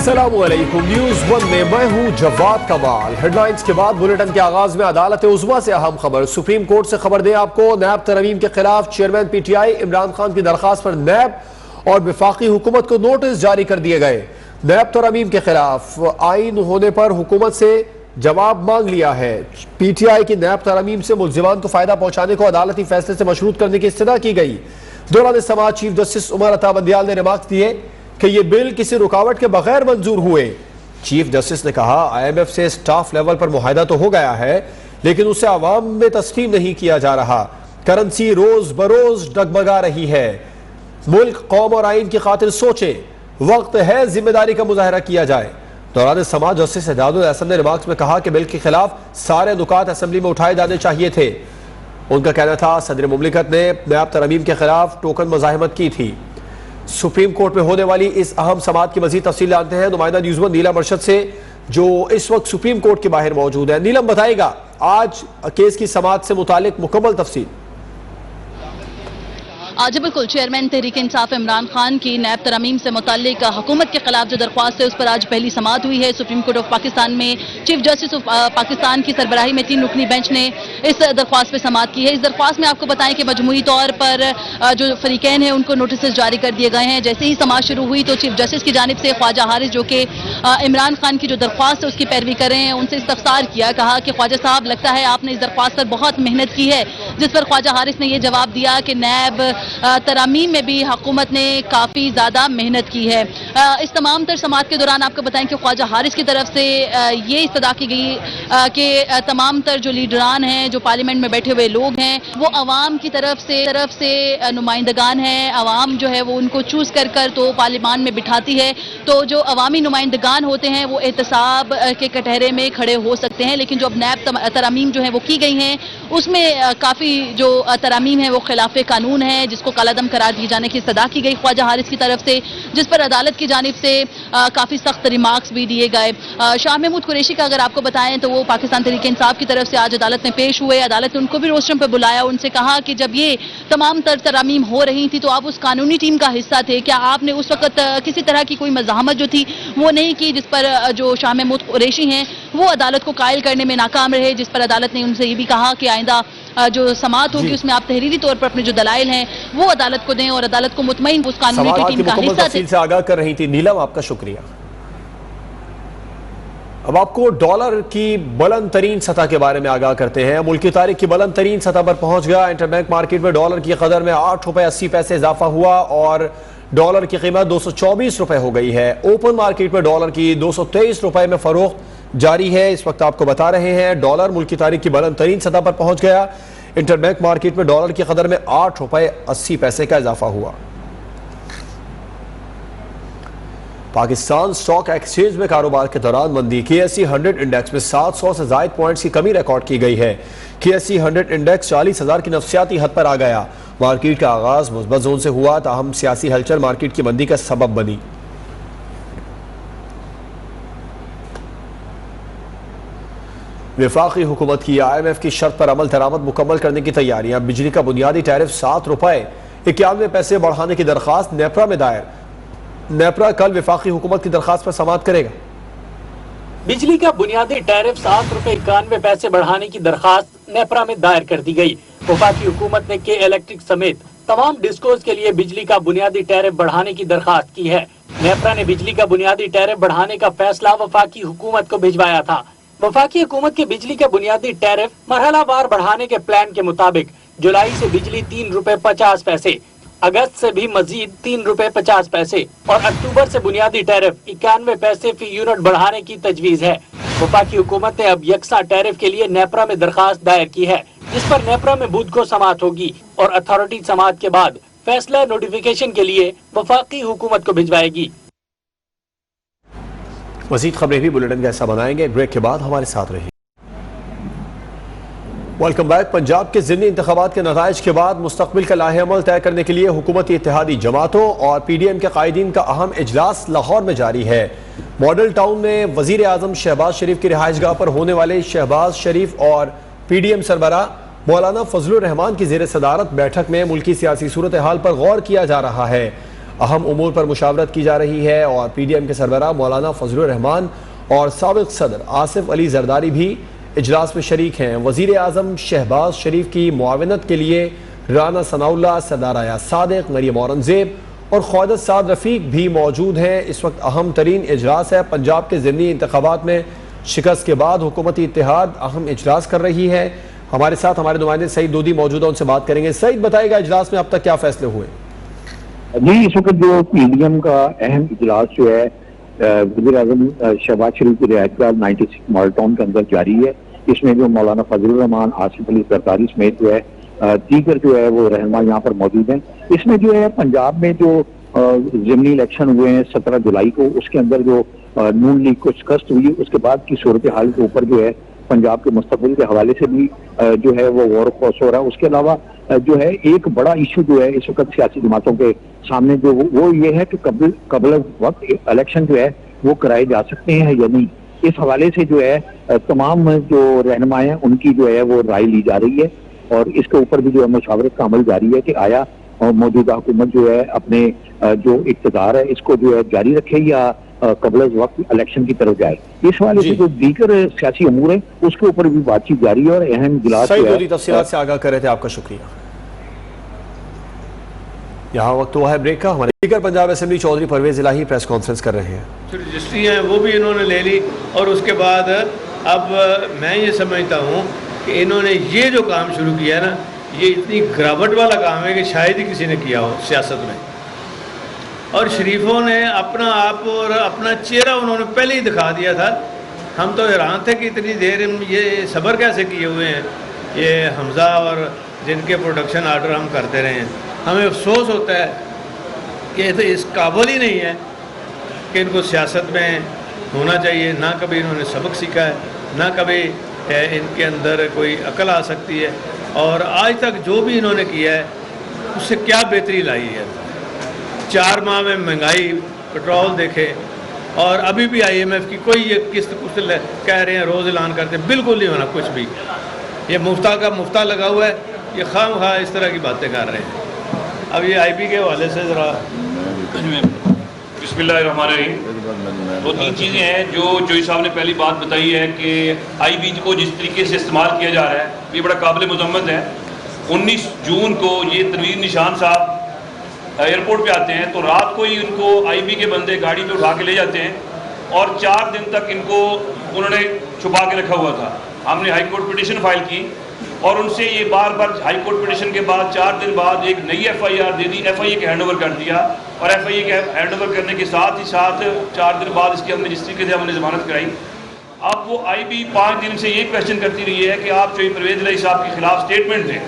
अस्सलाम वालेकुम। News one में मैं हूं जवाद कमाल। हेडलाइंस के बाद बुलेटिन के आगाज में अदालत उज़्मा से अहम खबर। सुप्रीम कोर्ट से खबर दें आपको, नैब तरमीम के खिलाफ चेयरमैन पीटीआई इमरान खान की दरखास्त पर नैब और वफाकी हुकूमत को नोटिस जारी कर दिए गए। नैब तरमीम के खिलाफ आइन होने पर हुकूमत से जवाब मांग लिया है। पीटीआई की नैब तरमीम से मुल्जिमान को फायदा पहुंचाने को अदालती फैसले से मशरूत करने की इस्तदा की गई। दौरान समाअत चीफ जस्टिस उमर अता बंदियाल ने रिमार्क्स दिए कि ये बिल किसी रुकावट के बगैर मंजूर हुए। चीफ जस्टिस ने कहा, IMF से स्टाफ लेवल पर मुआहदा तो हो गया है, लेकिन उसे आवाम में तस्लीम नहीं किया जा रहा। करेंसी रोज बरोज डगमगा रही है। मुल्क, कौम और आइन की खातिर सोचे, वक्त है जिम्मेदारी का मुजाहरा किया जाए। दौरान समाअत जस्टिस एजाजुल अहसन ने रिमार्क्स में कहा कि बिल के खिलाफ सारे नुकात असेंबली में उठाए जाने चाहिए थे। उनका कहना था, सदर मुमलिकत ने नैब तरमीम के खिलाफ टोकन मुजाहिमत की थी। सुप्रीम कोर्ट में होने वाली इस अहम समाअत की मजीद तफसील जानते हैं नुमाइंदा न्यूज़ वन नीलम अरशद से, जो इस वक्त सुप्रीम कोर्ट के बाहर मौजूद है। नीलम, बताएगा आज केस की समाअत से मुतालिक मुकम्मल तफसील। जी बिल्कुल, चेयरमैन तहरीक इंसाफ इमरान खान की नैब तरमीम से मुताल्लिक हुकूमत के खिलाफ जो दरख्वास्त है उस पर आज पहली समाअत हुई है। सुप्रीम कोर्ट ऑफ पाकिस्तान में चीफ जस्टिस ऑफ पाकिस्तान की सरबराही में 3 रुकनी बेंच ने इस दरख्वास्त पर समाअत की है। इस दरख्वास्त में आपको बताएं कि मजमूई तौर पर जो फरीकैन हैं उनको नोटिस जारी कर दिए गए हैं। जैसे ही समाअत शुरू हुई तो चीफ जस्टिस की जानिब से ख्वाजा हारिस, जो कि इमरान खान की जो दरख्वास्त है उसकी पैरवी कर रहे हैं, उनसे इस्तफसार किया। कहा कि ख्वाजा साहब, लगता है आपने इस दरख्वास्त पर बहुत मेहनत की है। जिस पर ख्वाजा हारिस ने यह जवाब दिया कि नैब तरामीम में भी हुकूमत ने काफ़ी ज़्यादा मेहनत की है। इस तमाम तर समाअत के दौरान आपको बताएं कि ख्वाजा हारिस की तरफ से ये इस्तदा की गई कि तमाम तर जो लीडरान हैं, जो पार्लियामेंट में बैठे हुए लोग हैं, वो अवाम की तरफ से नुमाइंदगान हैं। अवाम जो है वो उनको चूज़ कर तो पार्लियामान में बिठाती है। तो जो अवामी नुमाइंदगान होते हैं वो एहतसाब के कटहरे में खड़े हो सकते हैं, लेकिन जो अब नैब तरामीम जो है वो की गई हैं उसमें काफ़ी जो तरामीम है वो खिलाफ कानून है, जिसको कालादम करार दिए जाने की इस्तदा की गई ख्वाजा हारिस की तरफ से, जिस पर अदालत की जानिब से काफ़ी सख्त रिमार्क्स भी दिए गए। शाह महमूद कुरैशी का अगर आपको बताएं तो वो पाकिस्तान तहरीक इंसाफ की तरफ से आज अदालत में पेश हुए। अदालत ने उनको भी रोस्टरम पर बुलाया। उनसे कहा कि जब ये तमाम तरामीम हो रही थी तो आप उस कानूनी टीम का हिस्सा थे, क्या आपने उस वक्त किसी तरह की कोई मज़ाहमत जो थी वो नहीं की, जिस पर जो शाह महमूद कुरैशी हैं वो अदालत को कायल करने में नाकाम रहे। जिस पर अदालत ने उनसे ये भी कहा कि आइंदा जो समाअत होगी उसमें आप तहरीरी तौर पर अपने जो दलाइल हैं वो अदालत को दें और अदालत को मुतमईन उस कानूनी की टीम का हिस्सा थे। से आगाह कर रही थी नीलम, आपका शुक्रिया। अब आपको डॉलर की बुलंद तरीन सतह के बारे में आगाह करते हैं। मुल्क की तारीख की बुलंद तरीन सतह पर पहुंच गया। इंटरबैंक मार्केट में डॉलर की कदर में 8 रुपए 80 पैसे इजाफा हुआ और डॉलर की कीमत 224 रुपए हो गई है। ओपन मार्केट में डॉलर की 223 रुपए में फरोख्त जारी है। इस वक्त आपको बता रहे हैं डॉलर मुल्क की तारीख की बुलंद तरीन सतह पर पहुंच गया। इंटरबैंक मार्केट में डॉलर की कदर में 8 रुपए 80 पैसे का इजाफा हुआ। पाकिस्तान स्टॉक एक्सचेंज में कारोबार के दौरान मंदी। KSE 100 इंडेक्स में 700 से ज़ायद पॉइंट्स की कमी रिकॉर्ड की गई है। KSE 100 इंडेक्स 40,000 की नफसियाती हद पर आ गया। मार्केट का आगाज मुस्बत जोन से हुआ, ताहम सियासी हलचल मार्केट की मंदी का सबब बनी। वफाकी हुकूमत की IMF की शर्त पर अमल दरामद मुकम्मल करने की तैयारियां। बिजली का बुनियादी टैरिफ 7 रुपए 91 पैसे बढ़ाने की दरखास्त नेपरा में दायर। नेपरा कल वफाकी हुकूमत की दरखास्त पर समाअत करेगा। बिजली का बुनियादी टैरिफ 7 रुपए 91 पैसे बढ़ाने की दरखास्त नेपरा में दायर कर दी गई। वफाकी हुकूमत ने के इलेक्ट्रिक समेत तमाम डिस्कोज के लिए बिजली का बुनियादी टैरिफ बढ़ाने की दरखास्त की है। नेपरा ने बिजली का बुनियादी टैरिफ बढ़ाने का फैसला वफाकी हुकूमत को भिजवाया था। वफाकी हुकूमत के बिजली का बुनियादी टैरिफ मरहलावार बढ़ाने के प्लान के मुताबिक जुलाई से बिजली 3 रुपए 50 पैसे, अगस्त से भी मजीद 3 रुपए 50 पैसे और अक्टूबर से बुनियादी टैरिफ 91 पैसे फी यूनिट बढ़ाने की तजवीज है। वफाकी हुकूमत ने अब यकसा टैरिफ के लिए नेपरा में दरखास्त दायर की है, जिस पर नेपरा में बुध को समाअत होगी और अथॉरिटी समाअत के बाद फैसला नोटिफिकेशन के लिए वफाकी हुकूमत को भिजवाएगी। मज़ीद खबरें भी बुलेटिन का हिस्सा बनाएंगे। ब्रेक के बाद हमारे साथ रहिए। Welcome back. पंजाब के ज़िमनी इंतखाबात के नताइज के बाद मुस्तकबिल का लाहे-अमल तय करने के लिए हुकूमती इत्तेहादी जमातों और PDM के कायदीन का अहम इजलास लाहौर में जारी है। मॉडल टाउन में वज़ीर आज़म शहबाज शरीफ की रिहाइशगाह पर होने वाले शहबाज शरीफ और PDM सरबराह मौलाना फजलुर रहमान की ज़ेर सदारत बैठक में मुल्की सियासी सूरत हाल पर गौर किया जा रहा है। اہم امور پر مشاورت کی جا رہی ہے اور پی ڈی ایم کے سربراہ مولانا فضل الرحمان اور سابق صدر آصف علی زرداری بھی اجلاس میں شریک ہیں۔ وزیر اعظم شہباز شریف کی معاونت کے لیے رانا ثناء اللہ، سردار ایاز صادق، مریم اورنگزیب اور خواجہ سعد رفیق بھی موجود ہیں۔ اس وقت اہم ترین اجلاس ہے۔ پنجاب کے ضمنی انتخابات میں شکست کے بعد حکومتی اتحاد اہم اجلاس کر رہی ہے۔ ہمارے ساتھ ہمارے نمائندے سعید دودی موجود ہیں، ان سے بات کریں گے۔ سعید، بتائے گا اجلاس میں اب تک کیا فیصلے ہوئے؟ جی، اس وقت جو پی ڈی ایم کا اہم اجلاس جو ہے وزیر اعظم شہباز شریف کی رہائش گاہ 96 ماڈل ٹاؤن کے اندر جاری ہے۔ اس میں جو مولانا فضل الرحمان، آصف علی زرداری سمیت جو ہے دیگر جو ہے وہ رہنما یہاں پر موجود ہیں۔ اس میں جو ہے پنجاب میں جو ضمنی الیکشن ہوئے ہیں 17 جولائی کو، اس کے اندر جو نون لیگ کو شکست ہوئی، اس کے بعد کی صورتحال کے اوپر جو ہے پنجاب کے مستقبل کے حوالے سے بھی جو ہے وہ غور و خوض ہو رہا ہے۔ اس کے علاوہ جو ہے ایک بڑا ایشو جو ہے اس وقت سیاسی جماعتوں کے سامنے جو وہ یہ ہے کہ قبل وقت الیکشن جو ہے وہ کرائے جا سکتے ہیں یا نہیں۔ اس حوالے سے جو ہے تمام جو رہنما ہیں ان کی جو ہے وہ رائے لی جا رہی ہے اور اس کے اوپر بھی جو ہے مشاورت کا عمل جاری ہے کہ آیا موجودہ حکومت جو ہے اپنے جو اقتدار ہے اس کو جو ہے جاری رکھے یا قبل از وقت الیکشن کی طرف جائے۔ اس حوالے سے جو دیگر سیاسی امور ہیں اس کے اوپر بھی بات چیت جاری ہے اور اہم اجلاس جو ہے تفصیلات سے آگاہ کر رہے تھے، آپ کا شکریہ۔ یہاں وقت ہوا ہے بریک کا۔ ہمارے اسپیکر پنجاب اسمبلی چودھری پرویز الہی پریس کانفرنس کر رہے ہیں۔ جو رجسٹری ہیں وہ بھی انہوں نے لے لی اور اس کے بعد اب میں یہ سمجھتا ہوں کہ انہوں نے یہ جو کام شروع کیا ہے نا، یہ اتنی گراوٹ والا کام ہے کہ شاید ہی کسی نے کیا ہو سیاست میں۔ اور شریفوں نے اپنا آپ اور اپنا چہرہ انہوں نے پہلے ہی دکھا دیا تھا۔ ہم تو حیران تھے کہ اتنی دیر یہ صبر کیسے کیے ہوئے ہیں یہ حمزہ اور جن کے پروڈکشن آرڈر ہم کرتے رہے ہیں۔ ہمیں افسوس ہوتا ہے کہ یہ تو اس قابل ہی نہیں ہے کہ ان کو سیاست میں ہونا چاہیے۔ نہ کبھی انہوں نے سبق سیکھا ہے، نہ کبھی ان کے اندر کوئی عقل آ سکتی ہے، اور آج تک جو بھی انہوں نے کیا ہے اس سے کیا بہتری لائی ہے۔ 4 ماہ میں مہنگائی، پٹرول دیکھے، اور ابھی بھی آئی ایم ایف کی کوئی یہ قسط کہہ رہے ہیں، روز اعلان کرتے ہیں، بالکل نہیں ہونا کچھ بھی۔ یہ مفتہ کا مفتہ لگا ہوا ہے، یہ خواہ مخواہ اس طرح کی باتیں کر رہے ہیں۔ اب یہ آئی پی کے حوالے سے ذرا بسم اللہ الرحمن الرحیم۔ 2-3 چیزیں ہیں جو جوئی صاحب نے پہلی بات بتائی ہے کہ آئی بی کو جس طریقے سے استعمال کیا جا رہا ہے یہ بڑا قابل مذمت ہے۔ 19 جون کو یہ تنویر نشان صاحب ایئرپورٹ پہ آتے ہیں تو رات کو ہی ان کو آئی بی کے بندے گاڑی پہ اٹھا کے لے جاتے ہیں اور 4 دن تک ان کو انہوں نے چھپا کے رکھا ہوا تھا۔ ہم نے ہائی کورٹ پٹیشن فائل کی اور ان سے یہ بار بار ہائی کورٹ پٹیشن کے بعد 4 دن بعد ایک نئی ایف آئی آر دے دی، ایف آئی اے کے ہینڈ اوور کر دیا، اور ایف آئی اے کے ہینڈ اوور کرنے کے ساتھ ہی ساتھ 4 دن بعد اس کی ہم نے جس طریقے سے ہم نے ضمانت کرائی۔ اب وہ آئی بی 5 دن سے یہ کویشچن کرتی رہی ہے کہ آپ چوہدری پرویز الہی صاحب کے خلاف سٹیٹمنٹ دیں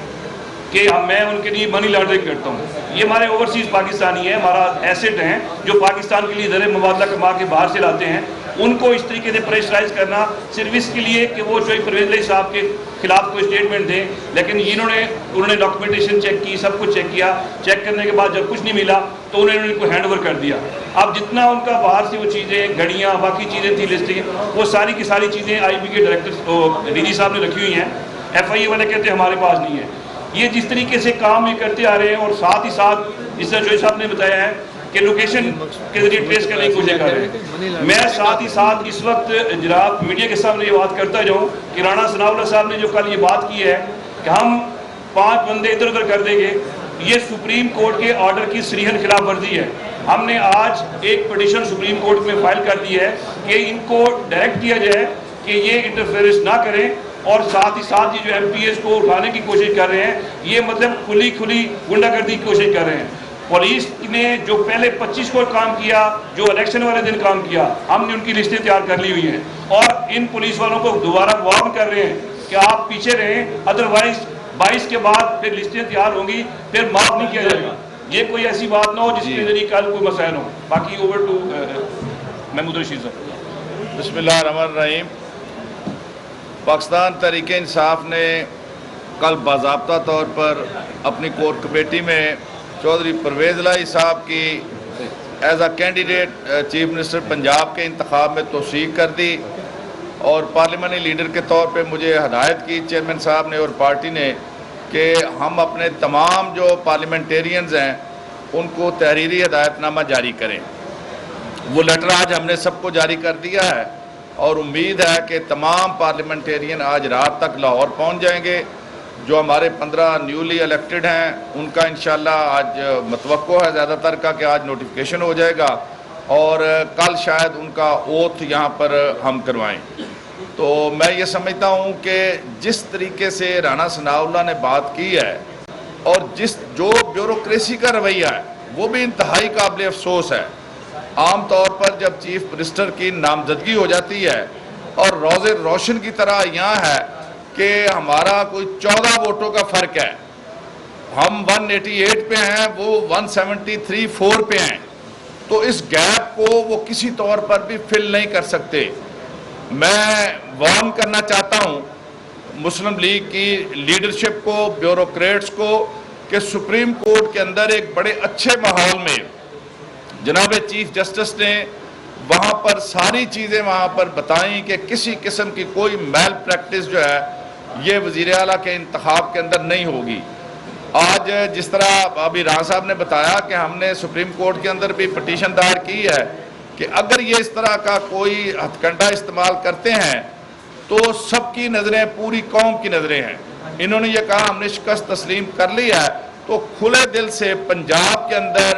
کہ میں ان کے لیے منی لانڈرنگ کرتا ہوں۔ یہ ہمارے اوورسیز پاکستانی ہیں، ہمارا ایسٹ ہیں جو پاکستان کے لیے زر مبادلہ کما کے باہر سے لاتے ہیں، ان کو اس طریقے سے پریشرائز کرنا صرف اس کے لیے کہ وہ چوہدری پرویز الہی صاحب کے خلاف کوئی سٹیٹمنٹ دیں۔ لیکن انہوں نے ڈاکومنٹیشن چیک کی، سب کچھ چیک کیا، چیک کرنے کے بعد جب کچھ نہیں ملا تو انہوں نے ان کو ہینڈ اوور کر دیا۔ اب جتنا ان کا باہر سے وہ چیزیں، گھڑیاں، باقی چیزیں تھیں لسٹنگ، وہ ساری کی ساری چیزیں آئی بی کے ڈائریکٹر ڈی جی صاحب نے رکھی ہوئی ہیں۔ ایف آئی اے والے کہتے ہیں ہمارے پاس نہیں ہے۔ یہ جس طریقے سے کام یہ کرتے آ رہے ہیں، اور ساتھ ہی ساتھ جس طرح جوئی صاحب نے بتایا ہے کہ لوکیشن کے ذریعے ٹریس کرنے کی کوشش کر رہے ہیں۔ میں ساتھ ہی ساتھ اس وقت جناب میڈیا کے سامنے یہ بات کرتا جاؤں کہ رانا ثناء اللہ صاحب نے جو کل یہ بات کی ہے کہ ہم 5 بندے ادھر ادھر کر دیں گے، یہ سپریم کورٹ کے آرڈر کی صریحاً خلاف ورزی ہے۔ ہم نے آج ایک پٹیشن سپریم کورٹ میں فائل کر دی ہے کہ ان کو ڈائریکٹ کیا جائے کہ یہ انٹرفیئرنس نہ کریں، اور ساتھ ہی ساتھ یہ جو ایم پی ایس کو اٹھانے کی کوشش کر رہے ہیں، یہ مطلب کھلی غنڈہ گردی کی کوشش کر رہے ہیں۔ پولیس نے جو پہلے 25 کو کام کیا، جو الیکشن والے دن کام کیا، ہم نے ان کی لسٹیں تیار کر لی ہوئی ہیں، اور ان پولیس والوں کو دوبارہ وارن کر رہے ہیں کہ آپ پیچھے رہیں، ادروائز 22 کے بعد پھر لسٹیں تیار ہوں گی، پھر معاف نہیں کیا جائے گا۔ یہ کوئی ایسی بات نہ ہو جس کے ذریعے کل کوئی مسائل ہو۔ باقی اوور ٹو محمود رشید صاحب۔ بسم اللہ الرحمن الرحیم۔ پاکستان تحریک انصاف نے کل باضابطہ طور پر اپنی کور کمیٹی میں چودھری پرویز الہی صاحب کی as a candidate chief minister Punjab کے انتخاب میں توثیق کر دی، اور پارلیمانی لیڈر کے طور پہ مجھے ہدایت کی چیئرمین صاحب نے اور پارٹی نے کہ ہم اپنے تمام جو پارلیمنٹیرینز ہیں उनको तहरीरी हदायतनामा जारी करें। वो लेटर आज हमने सबको जारी कर दिया है और उम्मीद है कि तमाम पार्लियामेंटेरियन आज रात तक लाहौर पहुंच जाएंगे। जो हमारे 15 न्यूली इलेक्टेड हैं उनका इंशाल्लाह आज मतवक्को है ज़्यादातर का कि आज नोटिफिकेशन हो जाएगा और कल शायद उनका ओथ यहाँ पर हम करवाएं। तो मैं ये समझता हूँ कि जिस तरीके से राना सनाउल्लाह ने बात की है और जो ब्यूरोक्रेसी का रवैया है वो भी इंतहाई काबिल अफसोस है। आम तौर पर जब चीफ मिनिस्टर की नामजदगी हो जाती है और रोज़े रोशन की तरह यहाँ है कि हमारा कोई 14 वोटों का फ़र्क है, हम 188 पे हैं, वो 173-4 पे हैं, तो इस गैप को वो किसी तौर पर भी फिल नहीं कर सकते। मैं वार्न करना चाहता हूँ मुस्लिम लीग की लीडरशिप को, ब्यूरोक्रेट्स को कि सुप्रीम कोर्ट के अंदर एक बड़े अच्छे माहौल में जनाब चीफ जस्टिस ने वहाँ पर सारी चीज़ें वहाँ पर बताई कि किसी किस्म की कोई मैल प्रैक्टिस जो है ये वज़ीर आला के इंतखाब के अंदर नहीं होगी। आज जिस तरह अभी राणा साहब ने बताया कि हमने सुप्रीम कोर्ट के अंदर भी पटिशन दायर की है कि अगर ये इस तरह का कोई हथकंडा इस्तेमाल करते हैं तो सबकी नज़रें, पूरी कौम की नज़रें हैं। इन्होंने ये कहा हमने शिकस्त तस्लीम कर ली है, तो खुले दिल से पंजाब के अंदर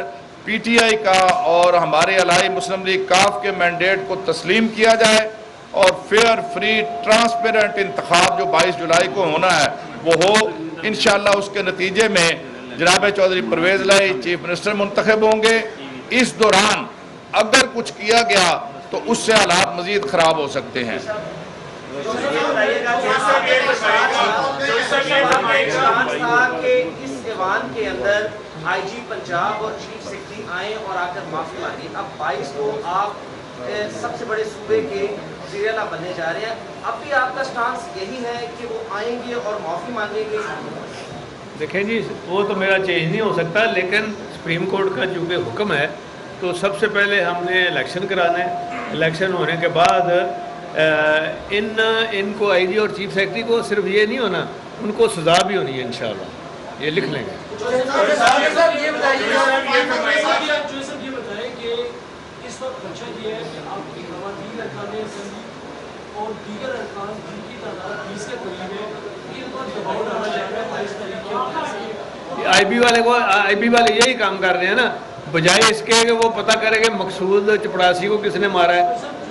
पीटीआई का और हमारे अलाई मुस्लिम लीग काफ के मैंडेट को तस्लीम किया जाए और फेयर, फ्री, ट्रांसपेरेंट इंतखाब जो 22 जुलाई को होना है वो हो। इंशाअल्लाह उसके नतीजे में जनाब चौधरी परवेज़ इलाही चीफ मिनिस्टर मुंतखब होंगे। इस दौरान अगर कुछ किया गया तो उससे हालात मज़ीद ख़राब हो सकते हैं। इस ऐवान के अंदर आईजी पंजाब और चीफ सेक्रेटरी आए और आकर माफी मांगी। अब 22 को आप सबसे बड़े सूबे के वज़ीर आला बनने जा रहे हैं, अब भी आपका स्टांस यही है कि वो आएंगे और माफी मांगेंगे? देखें जी, वो तो मेरा चेंज नहीं हो सकता, लेकिन सुप्रीम कोर्ट का चूँकि हुक्म है तो सबसे पहले हमने इलेक्शन कराना है। इलेक्शन होने के बाद इनको आईजी और चीफ सेक्रेटरी को सिर्फ ये नहीं होना, उनको सज़ा भी होनी है इंशाअल्लाह, ये लिख लेंगे। आईबी वाले यही काम कर रहे हैं ना, बजाय इसके कि वो पता करें कि मकसूद चपड़ासी को किसने मारा है,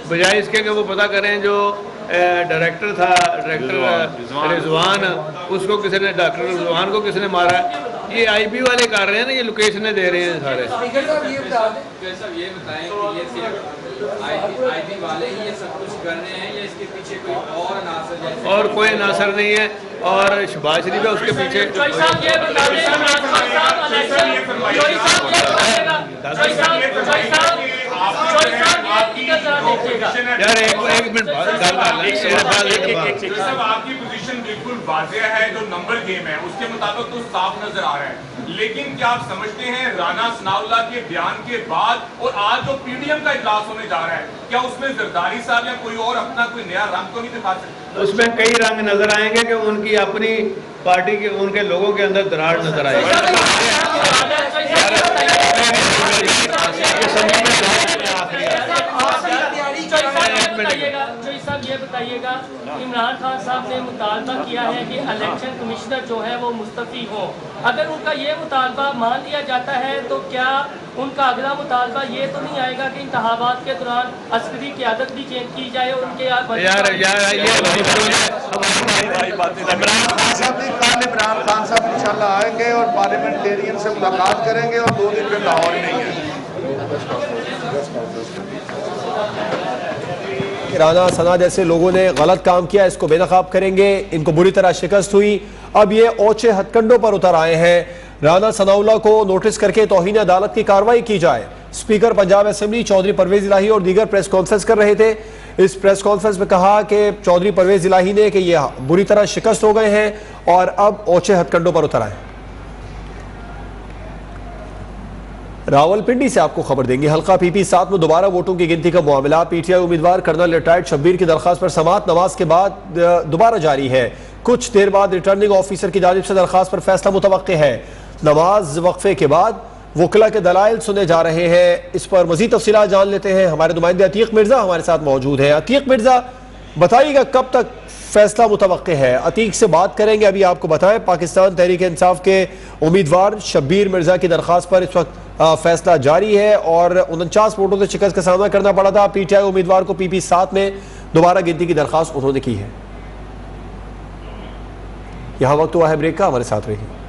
बजाय इसके कि वो पता करें जो डायरेक्टर था, डायरेक्टर रिजवान, उसको किसने, डॉक्टर रिजवान को किसने मारा है, ये आईबी वाले कर रहे हैं ना, ये लोकेशनें दे रहे हैं सारे। ये बताएं कि ये सिर्फ आईबी वाले ही ये सब कुछ कर रहे हैं या इसके पीछे कोई और नासर, जैसे और कोई नासर नहीं है, और शहबाज शरीफ है उसके पीछे। यार एक मिनट आपकी पोजीशन बिल्कुल वाज़ेह है, जो नंबर गेम है उसके मुताबिक तो साफ नजर आ रहा है, लेकिन क्या आप समझते हैं राना सनाउल्लाह के बयान के बाद और आज जो पीडीएम का इजलास होने जा रहा है, क्या उसमें जरदारी साहब या कोई और अपना कोई नया रंग तो नहीं दिखा सकते? उसमें कई रंग नजर आएंगे कि उनकी अपनी पार्टी के, उनके लोगों के अंदर दरार नजर आएगी। ये बताइएगा, इमरान खान साहब ने मुतालबा किया है कि इलेक्शन कमिश्नर जो है वो मुस्तफी हो, अगर उनका ये मुतालबा मान लिया जाता है तो क्या उनका अगला मुतालबा ये तो नहीं आएगा कि इंतखाबात के दौरान अस्करी क़यादत भी चेंज की जाए? उनके इमरान खान साहब इंशाल्लाह आएंगे और पार्लियामेंटेरियन से मुलाकात करेंगे और 2 दिन में लाहौर नहीं है। राना सना जैसे लोगों ने गलत काम किया, इसको बेनकाब करेंगे, इनको बुरी तरह शिकस्त हुई, अब ये ओछे हथकंडों पर उतर आए हैं। राना सनाउल्लाह को नोटिस करके तौहीन अदालत की कार्रवाई की जाए। स्पीकर पंजाब असेंबली चौधरी परवेज़ इलाही और दीगर प्रेस कॉन्फ्रेंस कर रहे थे। इस प्रेस कॉन्फ्रेंस में कहा कि चौधरी परवेज़ इलाही ने कि ये बुरी तरह शिकस्त हो गए हैं और अब ओछे हथकंडों पर उतर आए। रावलपिंडी से आपको खबर देंगे। हल्का पीपी 7 में दोबारा वोटों की गिनती का मामला। पीटीआई उम्मीदवार कर्नल रिटायर्ड शब्बीर की दरखास्त पर समाअत नमाज के बाद दोबारा जारी है। कुछ देर बाद रिटर्निंग ऑफिसर की जानिब से दरखास्त पर फैसला मुतवक्के है। नमाज वक्फे के बाद وکلا کے دلائل سنے جا رہے ہیں. اس پر مزید تفصیلات جان لیتے ہیں. ہمارے نمائندے عتیق مرزا ہمارے ساتھ موجود ہیں. عتیق مرزا بتائیے گا کب تک فیصلہ متوقع ہے؟ عتیق سے بات کریں گے. ابھی آپ کو بتائیں پاکستان تحریک انصاف کے امیدوار شبیر مرزا کی درخواست پر اس وقت فیصلہ جاری ہے اور 49 ووٹوں سے شکست کا سامنا کرنا پڑا تھا. پی ٹی آئی امیدوار کو PP 7 میں دوبارہ گنتی کی درخواست انہوں نے کی ہے. یہاں وقت ہوا ہے بریک کا، ہمارے ساتھ رہیے.